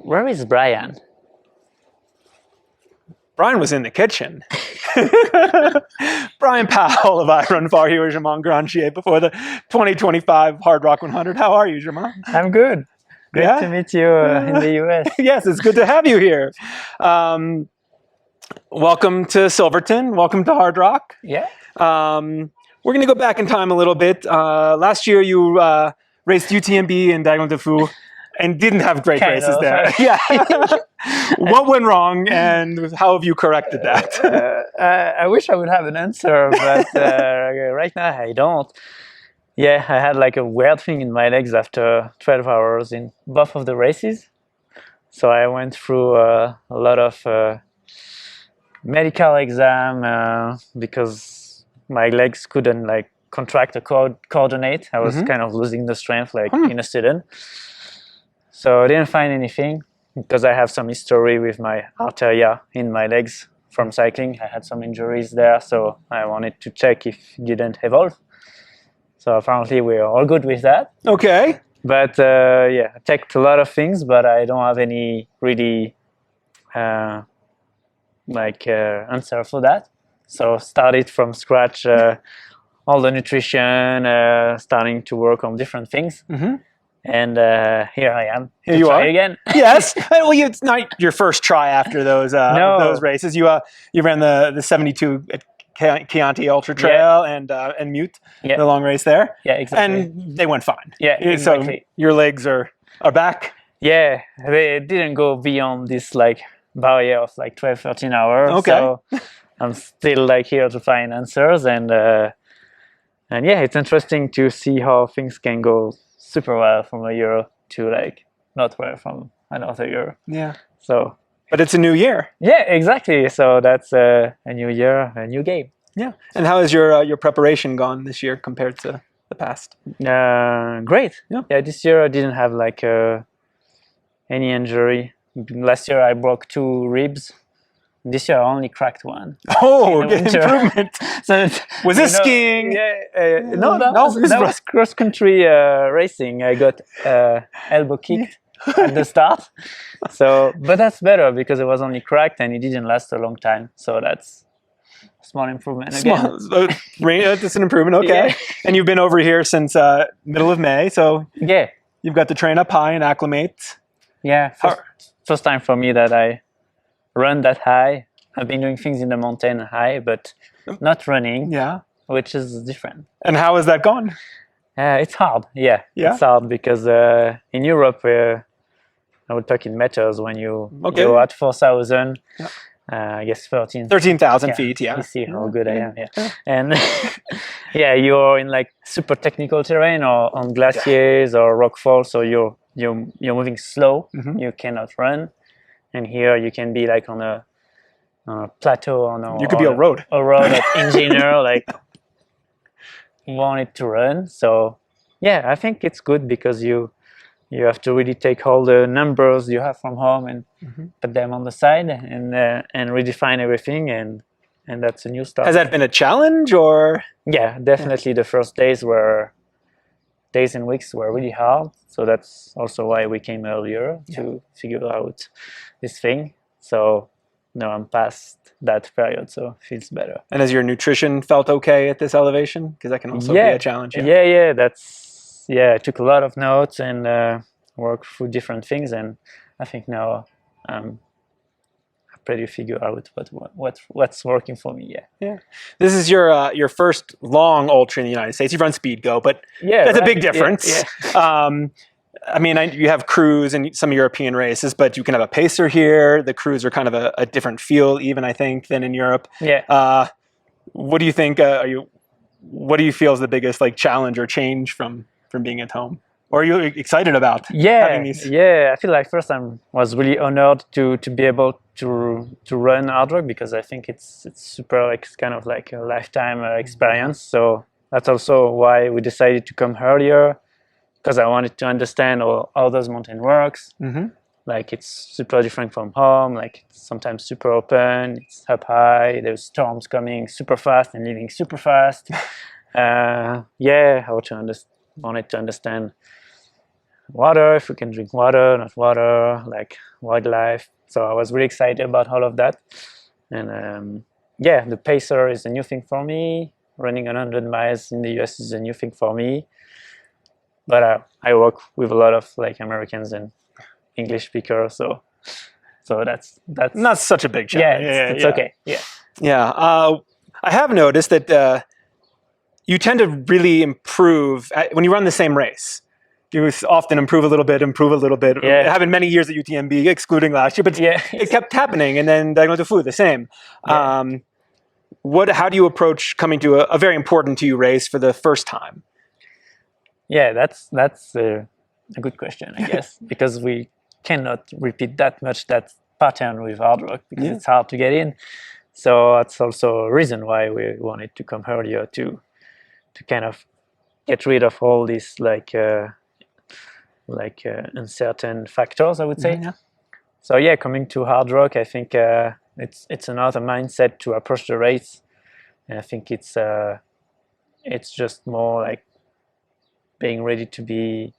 Where is Brian? Brian was in the kitchen. Brian Powell of I Run Far here with Germain Grangier before the 2025 Hardrock 100. How are you, Germain? I'm good. Great to meet you in the US. Yes, it's good to have you here. Welcome to Silverton. Welcome to Hardrock. Yeah. We're going to go back in time a little bit. Last year, you raced UTMB in Diagonal de Fou and didn't have great races there. Yeah. What went wrong, and how have you corrected that? I wish I would have an answer, but right now I don't. Yeah, I had like a weird thing in my legs after 12 hours in both of the races. So I went through a lot of medical exam because my legs couldn't like contract or coordinate. I was kind of losing the strength like in a sudden. So I didn't find anything because I have some history with my arteria in my legs from cycling. I had some injuries there, so I wanted to check if it didn't evolve. So apparently we're all good with that. Okay. But yeah, I checked a lot of things, but I don't have any really answer for that. So started from scratch, all the nutrition, starting to work on different things. And here I am. Here you are again. Yes. Well, it's not your first try after those those races. You ran the 72 at Chianti Ultra Trail and Mute, the long race there. Yeah, exactly. And they went fine. Yeah, exactly. So your legs are back. Yeah, they didn't go beyond this like barrier of like 12, 13 hours. Okay. So I'm still like here to find answers, and yeah, it's interesting to see how things can go super well from a year to like not well from another year. Yeah. So. But it's a new year. Yeah, exactly. So that's a new year, a new game. Yeah. And how has your preparation gone this year compared to the past? Great. Yeah. This year I didn't have like any injury. Last year I broke 2 ribs. This year I only cracked 1. Oh, good improvement. So was this skiing? Yeah. No. That was cross country racing. I got elbow kicked at the start. So, but that's better because it was only cracked and it didn't last a long time. So that's a small improvement again. That's an improvement. Okay. Yeah. And you've been over here since middle of May. So yeah, you've got to train up high and acclimate. Yeah. First time for me that I run that high. I've been doing things in the mountain high, but not running. Yeah. Which is different. And how has that gone? It's hard. Yeah. It's hard because in Europe, I would talk in meters when you go at 4,000. Yeah. I guess 13,000 feet. Yeah. You see how good I am. Yeah. And yeah, you're in like super technical terrain or on glaciers or rock falls, so you're moving slow. You cannot run. And here you can be like on a plateau you could be a road that engineer like wanted to run. So yeah, I think it's good because you have to really take all the numbers you have from home and put them on the side and redefine everything, and that's a new start. Has that been a challenge or? Yeah, definitely. The first days and weeks were really hard. So that's also why we came earlier to figure out this thing. So now I'm past that period, so it feels better. And has your nutrition felt okay at this elevation? Because that can also be a challenge. Yeah. I took a lot of notes and worked through different things, and I think now I pretty figure out what's working for me. Yeah. This is your first long ultra in the United States. You've run Speed Go, but that's a big difference. Yeah. I mean, you have crews and some European races, but you can have a pacer here. The crews are kind of a different feel, even I think, than in Europe. Yeah. What do you think? What do you feel is the biggest like challenge or change from being at home? Or are you excited about having these? Yeah, I feel like first I was really honored to be able to run Hardrock because I think it's super, like, it's kind of like a lifetime experience. So that's also why we decided to come earlier, because I wanted to understand how those mountain works. Like it's super different from home. Like it's sometimes super open, it's up high, there's storms coming super fast and leaving super fast. I wanted to understand water, if we can drink water, not water, like wildlife. So I was really excited about all of that. And yeah, the pacer is a new thing for me. Running 100 miles in the US is a new thing for me. But I work with a lot of like Americans and English speakers, so that's not such a big challenge. Yeah, it's okay. Yeah. I have noticed that you tend to really improve when you run the same race. You often improve a little bit. Yeah. It happened many years at UTMB, excluding last year, but it kept happening. And then Diagonal du Fou, the same. Yeah. How do you approach coming to a very important to you race for the first time? Yeah, that's a good question, I guess, because we cannot repeat that pattern with Hardrock because it's hard to get in. So that's also a reason why we wanted to come earlier to kind of get rid of all these uncertain factors, I would say. Yeah. So yeah, coming to Hardrock, I think it's another mindset to approach the race, and I think it's just more like being ready to be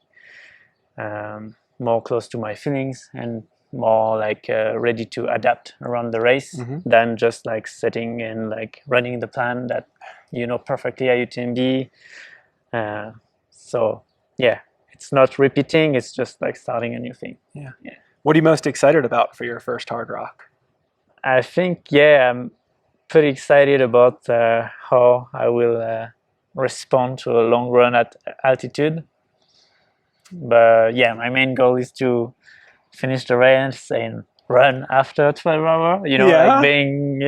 more close to my feelings and more like ready to adapt around the race than just like setting and like running the plan that perfectly at UTMB. So yeah, it's not repeating, it's just like starting a new thing. Yeah. What are you most excited about for your first Hardrock? I think I'm pretty excited about how I will respond to a long run at altitude. But yeah, my main goal is to finish the race and run after 12 hours. Like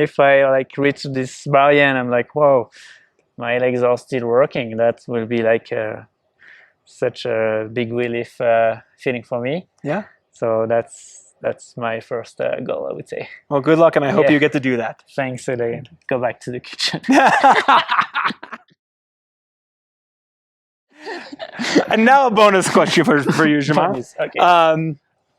if I like reach this barrier and I'm like, whoa, my legs are still working, that will be like such a big relief feeling for me. Yeah. So that's my first goal, I would say. Well, good luck, and I hope you get to do that. Thanks, again. Go back to the kitchen. And now a bonus question for you, Germain. Okay.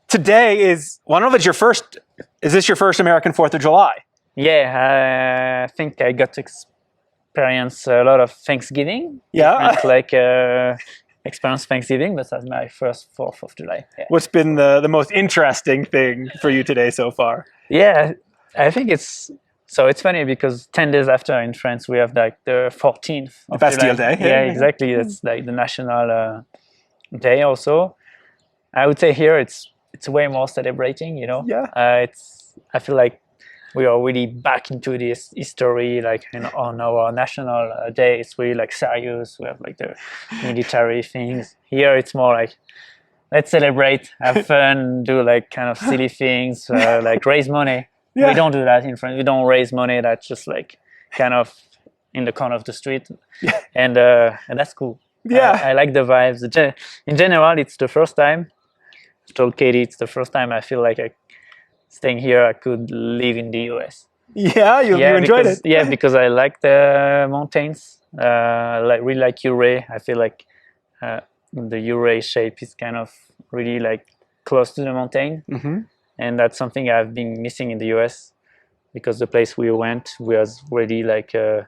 Today is, well, I don't know if it's your first, is this your first American 4th of July? Yeah, I think I got to experience a lot of Thanksgiving. Yeah. Like experience Thanksgiving, but that's my first 4th of July. Yeah. What's been the most interesting thing for you today so far? Yeah, I think it's funny because 10 days after in France, we have like the 14th of Bastille Day. Yeah, exactly. That's like the national day also. I would say here it's way more celebrating, Yeah. I feel like we are really back into this history, like on our national day. It's really like serious. We have like the military things. Here it's more like, let's celebrate, have fun, do like kind of silly things, like raise money. Yeah. We don't do that in France. We don't raise money. That's just like kind of in the corner of the street, and that's cool. Yeah, I like the vibes. In general, it's the first time. I told Katie it's the first time I feel like staying here. I could live in the US. Yeah, you enjoyed it. Yeah, because I like the mountains. Really like Ouray. I feel like the Ouray shape is kind of really like close to the mountain. And that's something I've been missing in the US because the place we went was really like you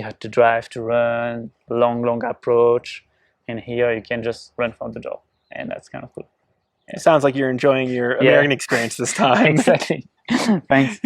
had to drive to run, long approach. And here you can just run from the door. And that's kind of cool. It sounds like you're enjoying your American experience this time. Exactly. Thanks.